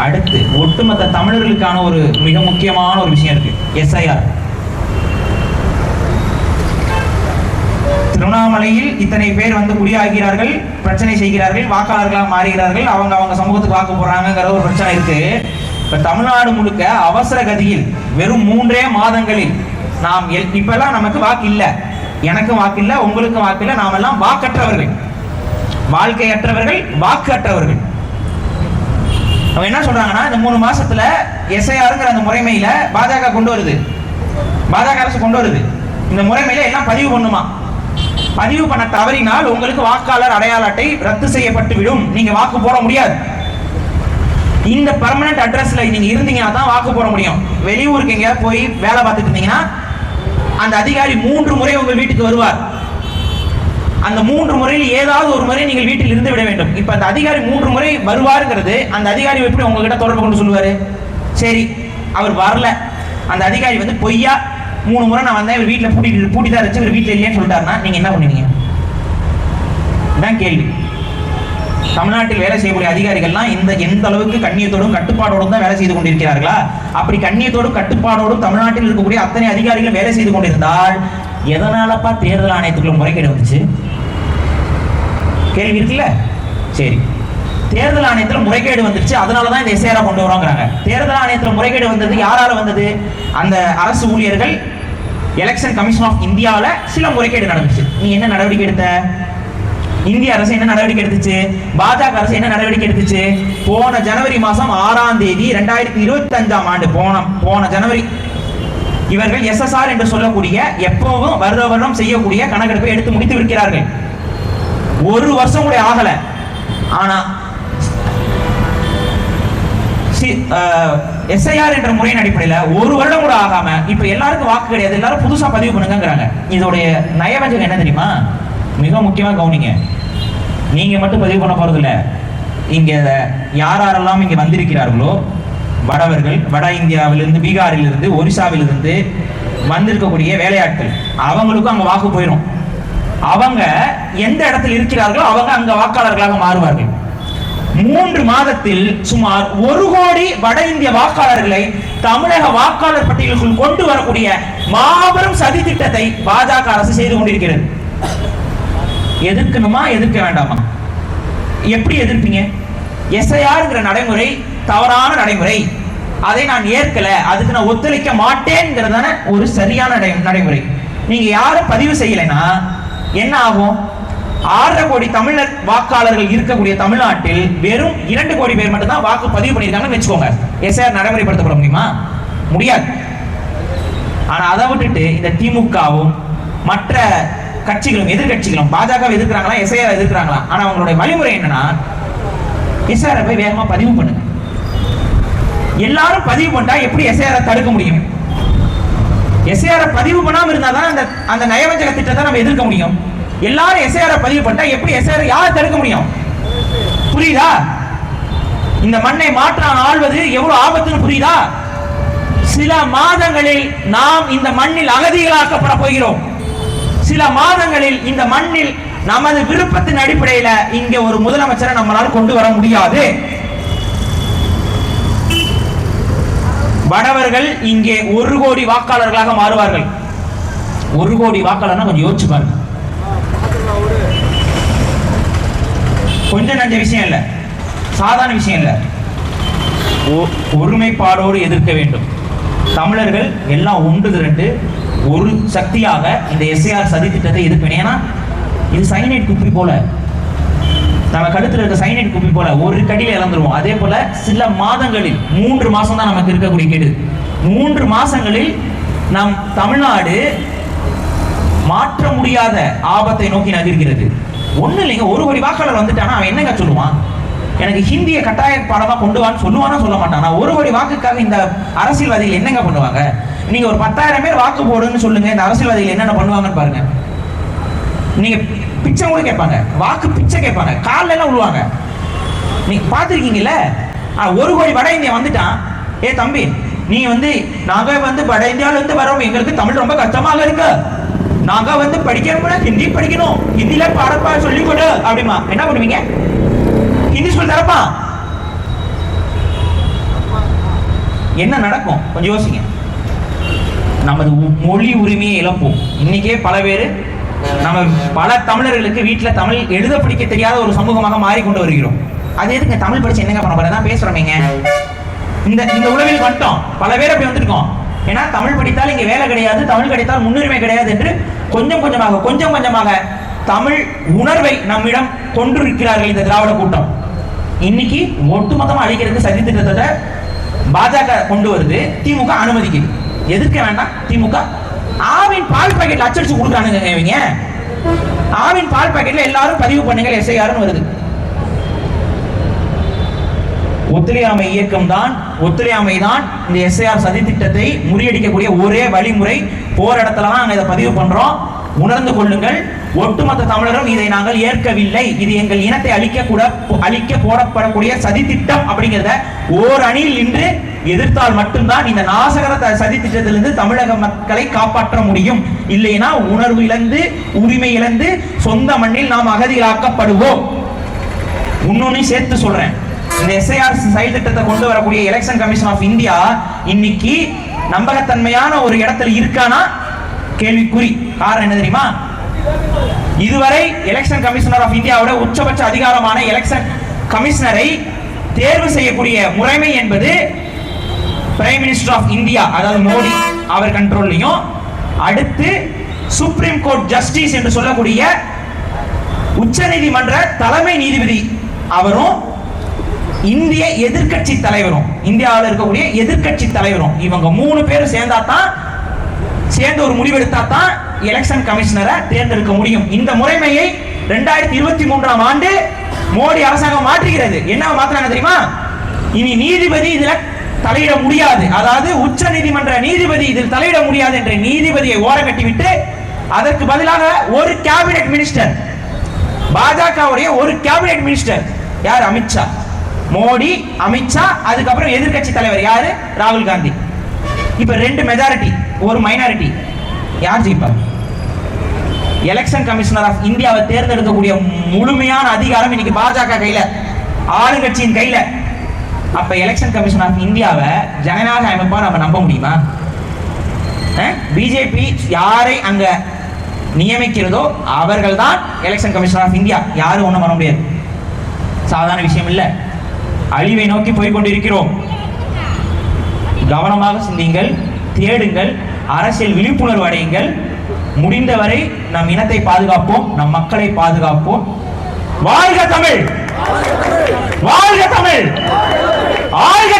அடுத்து ஒட்டுமொத்த தமிழர்களுக்கான ஒரு மிக முக்கியமான ஒரு விஷயம் இருக்கு, எஸ்ஐஆர். திருவண்ணாமலையில் இத்தனை பேர் வந்து குடியாகிறார்கள், பிரச்சனை செய்கிறார்கள், வாக்காளர்களாக மாறுகிறார்கள், அவங்க சமூகத்துக்கு வாக்கு போடுறாங்கிற ஒரு பிரச்சனை இருக்கு. இப்ப தமிழ்நாடு முழுக்க அவசர கதியில் வெறும் 3 மாதங்களில் நாம் இப்பெல்லாம் நமக்கு வாக்கு இல்லை, எனக்கும் வாக்கு இல்லை, உங்களுக்கும் வாக்கு இல்லை, நாம் எல்லாம் வாக்கற்றவர்கள், வாழ்க்கையற்றவர்கள், வாக்கு அற்றவர்கள். அவங்க என்ன சொல்றாங்கன்னா, இந்த 3 மாசத்துல எஸ்ஐஆருங்கிற அந்த முறைமையில பாஜக கொண்டு வருது, பாஜக அரசு கொண்டு வருது. இந்த முறைமையில எல்லாம் பதிவு பண்ணுமா, பதிவு பண்ண தவறினால் உங்களுக்கு வாக்காளர் அடையாள அட்டை ரத்து செய்யப்பட்டு விடும், நீங்க வாக்கு போட முடியாது. இந்த பெர்மனன்ட் அட்ரஸ்ல நீங்க இருந்தீங்கன்னா தான் வாக்கு போட முடியும். வெளியூருக்கு எங்கேயாவது போய் வேலை பார்த்துட்டு இருந்தீங்கன்னா அந்த அதிகாரி 3 முறை உங்கள் வீட்டுக்கு வருவார். அந்த 3 முறையில் ஏதாவது ஒரு முறை நீங்கள் வீட்டில் இருந்து விட வேண்டும். இப்ப அந்த அதிகாரி 3 முறை வருவாருங்கிறது அந்த அதிகாரி எப்படி உங்ககிட்ட தொடர்பு கொண்டு சொல்லுவாரு? சரி, அவர் வரல, அந்த அதிகாரி வந்து பொய்யா 3 முறை நான் வந்தேன், இவர் வீட்டில் பூட்டி தான் வச்சு இவர் வீட்டில் இல்லைன்னு சொல்லிட்டாருன்னா நீங்க என்ன பண்ணுவீங்க? இதான் கேள்வி. தமிழ்நாட்டில் வேலை செய்யக்கூடிய அதிகாரிகள்லாம் எந்த அளவுக்கு கண்ணியத்தோடும் கட்டுப்பாடோடும் தான் வேலை செய்து கொண்டிருக்கிறார்களா? அப்படி கண்ணியத்தோடும் கட்டுப்பாடோடும் தமிழ்நாட்டில் இருக்கக்கூடிய அத்தனை அதிகாரிகள் வேலை செய்து கொண்டிருந்தால் எதனாலப்பா தேர்தல் ஆணையத்துக்குள்ள முறைகேடு வந்துச்சு? கேள்வி இருக்குல்ல? சரி, தேர்தல் ஆணையத்தில் முறைகேடு வந்துருச்சு, அதனாலதான் இந்த எஸ்ஐஆர் கொண்டு வரோங்கிறாங்க. தேர்தல் ஆணையத்தில் முறைகேடு வந்தது யாரால வந்தது? அந்த அரசு ஊழியர்கள், எலெக்ஷன் கமிஷன் ஆஃப் இந்தியாவில் சில முறைகேடு நடந்துச்சு. நீ என்ன நடவடிக்கை எடுத்த? இந்திய அரசு என்ன நடவடிக்கை எடுத்துச்சு? பாஜக அரசு என்ன நடவடிக்கை எடுத்துச்சு? போன ஜனவரி மாசம் 6ஆம் தேதி 2025ஆம் ஆண்டு போன ஜனவரி இவர்கள் SSR என்று சொல்லக்கூடிய எப்பவும் வருடம் செய்யக்கூடிய கணக்கெடுப்பை எடுத்து முடித்து விடுகிறார்கள். 1 வருஷம் கூட ஆகல. ஆனா எஸ்ஐஆர் என்ற முறையின் அடிப்படையில் 1 வருடம் கூட ஆகாம இப்ப எல்லாருக்கும் வாக்கு கிடையாது, எல்லாரும் புதுசா பதிவு பண்ணுங்கிறாங்க. இதோடைய நயவஞ்சகம் என்ன தெரியுமா? மிக முக்கியமா கவனிங்க. நீங்க மட்டும் பதிவு பண்ண போறது இல்ல, இங்க யாரெல்லாம் இங்க வந்திருக்கிறார்களோ வடவர்கள், வட இந்தியாவிலிருந்து, பீகாரிலிருந்து, ஒரிசாவிலிருந்து வந்திருக்கக்கூடிய வேலையாட்கள், அவங்களுக்கும் அங்க வாக்கு போயிடும். அவங்க எந்த இடத்தில் இருக்கிறார்களோ அவங்க அங்க வாக்காளர்களாக மாறுவார்கள். 3 மாதத்தில் சுமார் 1 கோடி வட இந்திய வாக்காளர்களை தமிழக வாக்காளர் பட்டியலுக்குள் கொண்டு வரக்கூடிய மாபெரும் சதி திட்டத்தை பாஜக அரசு செய்து கொண்டிருக்கிறது. எதிர்க்கணுமா, எதிர்க்க வேண்டாமா? எப்படி எதிர்ப்பீங்க? எஸ்ஐஆர்ங்கிற நடைமுறை தவறான நடைமுறை, அதை நான் ஏற்கல, அதுக்கு நான் ஒத்துழைக்க மாட்டேங்கிறதான ஒரு சரியான நடைமுறை. நீங்க யாரும் பதிவு செய்யலைன்னா என்ன ஆகும்? 6.5 கோடி தமிழர் வாக்காளர்கள் இருக்கக்கூடிய தமிழ்நாட்டில் வெறும் 2 கோடி பேர் மட்டும் தான் வாக்கு பதிவு பண்ணியிருக்காங்கன்னு வச்சுக்கோங்க. எஸ்ஐஆர் நடைமுறைப்படுத்தப்பட முடியுமா? முடியாது. ஆனா அதை விட்டுட்டு இந்த திமுகவும் மற்ற கட்சிகளும், எதிர்கட்சிகளும், பாஜக எதிர்க்கிறாங்களா, எஸ்ஐஆர் எதிர்க்கிறாங்களா? ஆனா அவங்களுடைய வழிமுறை என்னன்னா, எஸ்ஐஆர் போய் வேகமா பதிவு பண்ணுங்க. எல்லாரும் பதிவு பண்ணா எப்படி எஸ்ஐஆர் தடுக்க முடியும்? எஸ்ஐஆர் பதிவு பண்ணாம இருந்தாதான் அந்த நயவஞ்சக திட்டத்தை நம்ம எதிர்க்க முடியும். எல்லாரும் எஸ்ஐஆர் பதிவு பண்ணா எப்படி எஸ்ஐஆர் யார் தடுக்க முடியும்? புரியுதா? இந்த மண்ணை மாற்றான் ஆள்வது எவ்வளவு ஆபத்துன்னு புரியுதா? சில மாதங்களில் நாம் இந்த மண்ணில் அகதிகளாக்கப்பட போகிறோம். சில மாதங்களில் இந்த மண்ணில் நமது விருப்பத்தின் அடிப்படையில் இங்க ஒரு முதலமைச்சரை நம்மளால் கொண்டு வர முடியாது. வடவர்கள் இங்கே 1 கோடி வாக்காளர்களாக மாறுவார்கள். 1 கோடி வாக்காளர்னா கொஞ்சம் யோசிச்சு பாருங்க. கொஞ்சம் நஞ்ச விஷயம் இல்ல, சாதாரண விஷயம் இல்ல. ஒருமைப்பாடோடு எதிர்க்க வேண்டும். தமிழர்கள் எல்லாம் ஒன்று திரண்டு ஒரு சக்தியாக இந்த எஸ்ஐஆர் சதி திட்டத்தை எதிர்ப்பேன். ஏன்னா இது சைனைட் குப்பி போல, நம்ம கழுத்துல இருக்க சைனைட் குப்பி போல ஒரு கடியில இழந்துருவோம். அதே போல சில மாதங்களில், 3 மாசம் தான் நமக்கு இருக்கக்கூடிய கேடு, 3 மாசங்களில் நம் தமிழ்நாடு மாற்ற முடியாத ஆபத்தை நோக்கி நகர்கிறது. ஒண்ணு இல்லைங்க, 1 கோடி வாக்காளர் வந்துட்டானா அவன் என்னங்க சொல்லுவான்? எனக்கு ஹிந்திய கட்டாய பாடமா கொண்டு வான்னு சொல்லுவானா? சொல்ல மாட்டானா? 1 கோடி வாக்குக்காக இந்த அரசியல்வாதிகள் என்னங்க பண்ணுவாங்க? நீங்க ஒரு 10,000 பேர் வாக்கு போடுன்னு சொல்லுங்க, இந்த அரசியல்வாதிகள் என்னென்ன பண்ணுவாங்கன்னு பாருங்க. நீங்க பிச்சை கூட கேட்பாங்க, வாக்கு பிச்சை கேட்பாங்க, காலில் எல்லாம் விழுவாங்க. நீங்க பார்த்துருக்கீங்கல்ல? 1 கோடி வட இந்தியா வந்துட்டான். ஏ தம்பி, நீ நாங்க வட இந்தியாவில இருந்து வரோம், எங்களுக்கு தமிழ் ரொம்ப கஷ்டமாக இருக்கு, நாங்க படிக்கணும், ஹிந்தி படிக்கணும், ஹிந்தியில பாடப்பா சொல்லிக் கொடு அப்படிமா. என்ன பண்ணுவீங்க? ஹிந்தி சொல்லி தரப்பா? என்ன நடக்கும் கொஞ்சம் யோசிங்க. நமது மொழி உரிமையை இழப்போம். இன்னைக்கே பல பேர், நம்ம பல தமிழர்களுக்கு வீட்டில் தமிழ் எழுத படிக்க தெரியாத ஒரு சமூகமாக மாறிக்கொண்டு வருகிறோம். அது எதுக்கு தமிழ் படிச்சு என்னங்க பண்ண போறேன் தான் பேசுறோமேங்க. இந்த உளவில் வந்துட்டோம், பல பேர் அப்படி வந்துருக்கோம். ஏன்னா தமிழ் படித்தால் இங்கே வேலை கிடையாது, தமிழ் கிடைத்தால் முன்னுரிமை கிடையாது என்று கொஞ்சம் கொஞ்சமாக தமிழ் உணர்வை நம்மிடம் கொண்டிருக்கிறார்கள் இந்த திராவிட கூட்டம். இன்னைக்கு ஒட்டுமொத்தமாக அழிக்கிறதுக்கு சதி திட்டத்தை பாஜக கொண்டு வருது, திமுக அனுமதிக்குது. எதிர்க்க வேண்டாம். திமுக ஆவின் பால் பாக்கெட்ல அச்சடிச்சு கொடுக்குறானுங்க. இவங்க ஆவின் பால் பாக்கெட்ல எல்லாரும் பதிவு பண்ணுங்க எஸ்ஐஆர்னு வருது. ஒத்துழையாமை இயக்கம் தான், ஒத்துழையாமை தான் இந்த எஸ்ஐஆர் சதி திட்டத்தை முறியடிக்கக்கூடிய ஒரே வழிமுறை. போற இடத்துல தான் நாங்கள் இதை பதிவு பண்றோம். உணர்ந்து கொள்ளுங்கள். ஒட்டுமொத்த தமிழரும் இதை நாங்கள் ஏற்கவில்லை. இது எங்கள் இனத்தை அழிக்க போடப்படக்கூடிய சதி திட்டம் அப்படிங்கிறத ஓர் அணியில் நின்று எதிர்த்தால் மட்டும்தான் இந்த நாசகர சதி திட்டத்திலிருந்து தமிழக மக்களை காப்பாற்ற முடியும். இல்லைன்னா உணர்வு இழந்து, உரிமை இழந்து, சொந்த மண்ணில் நாம் அகதிகளாக்கப்படுவோம். இன்னொன்னு சேர்த்து சொல்றேன். இந்த எஸ்ஐஆர் செயல் திட்டத்தை கொண்டு வரக்கூடிய எலெக்ஷன் கமிஷன் ஆஃப் இந்தியா இன்னைக்கு நம்பகத்தன்மையான ஒரு இடத்துல இருக்கானா கேள்விக்குறி. காரணம் என்ன தெரியுமா? இதுவரை எலெக்ஷன் கமிஷனர் ஆஃப் இந்தியாவோட உச்சபட்ச அதிகாரமான எலெக்ஷன் கமிஷனரை தேர்வு செய்யக்கூடிய முறைமை என்பது பிரைம் மினிஸ்டர் ஆஃப் இந்தியா, அதாவது மோடி அவர் கண்ட்ரோல்லையும், அடுத்து சுப்ரீம் கோர்ட் ஜஸ்டிஸ் என்று சொல்லக்கூடிய உச்ச நீதிமன்ற தலைமை நீதிபதி அவரும், இந்திய எதிர்கட்சி தலைவரும், இந்தியாவில் இருக்கக்கூடிய எதிர்கட்சி தலைவரும், இவங்க 3 பேரும் சேர்ந்து ஒரு முடிவெடுத்தா தான் எலெக்ஷன் கமிஷனரை தேர்ந்தெடுக்க முடியும். இந்த முறைமையை 2023ஆம் ஆண்டு மோடி அரசாங்கம் மாற்றுகிறது. என்ன மாத்திராங்க தெரியுமா? இனி நீதிபதி இதுல தலையிட முடியாது, அதாவது உச்ச நீதிமன்ற நீதிபதி இதில் தலையிட முடியாது என்ற நீதிபதியை ஓரங்கட்டிவிட்டு அதற்கு பதிலாக ஒரு கேபினெட் மினிஸ்டர், பாஜகவுடைய ஒரு கேபினெட் மினிஸ்டர், யார்? அமித்ஷா. மோடி, அமித்ஷா, அதுக்கப்புறம் எதிர்கட்சி தலைவர் யாரு? ராகுல் காந்தி. இப்ப 2 மெஜாரிட்டி, ஒரு மைனாரிட்டி. யார் ஜெயிப்பார்? எலெக்ஷன் கமிஷனர் ஆஃப் இந்தியாவை தேர்ந்தெடுக்கக்கூடிய முழுமையான அதிகாரம் இன்னைக்கு பாஜக கையில, ஆளுங்கட்சியின் கையில. அப்ப எலெக்ஷன் கமிஷன் ஆஃப் இந்தியாவை ஜனநாயக அமைப்பா நம்ம நம்ப முடியுமா? பிஜேபி யாரை அங்க நியமிக்கிறதோ அவர்கள் தான் எலெக்ஷன் கமிஷனர் ஆஃப் இந்தியா. யாரும் ஒண்ணும் பண்ண முடியாது. சாதாரண விஷயம் இல்ல. அழிவை நோக்கி போய்கொண்டிருக்கிறோம். கவனமாக சிந்தியுங்கள், தேடுங்கள், அரசியல் விழிப்புணர்வு அடையுங்கள். முடிந்தவரை நம் இனத்தை பாதுகாப்போம், நம் மக்களை பாதுகாப்போம். வாழ்க தமிழ்! வாழ்க தமிழ்! வாழ்க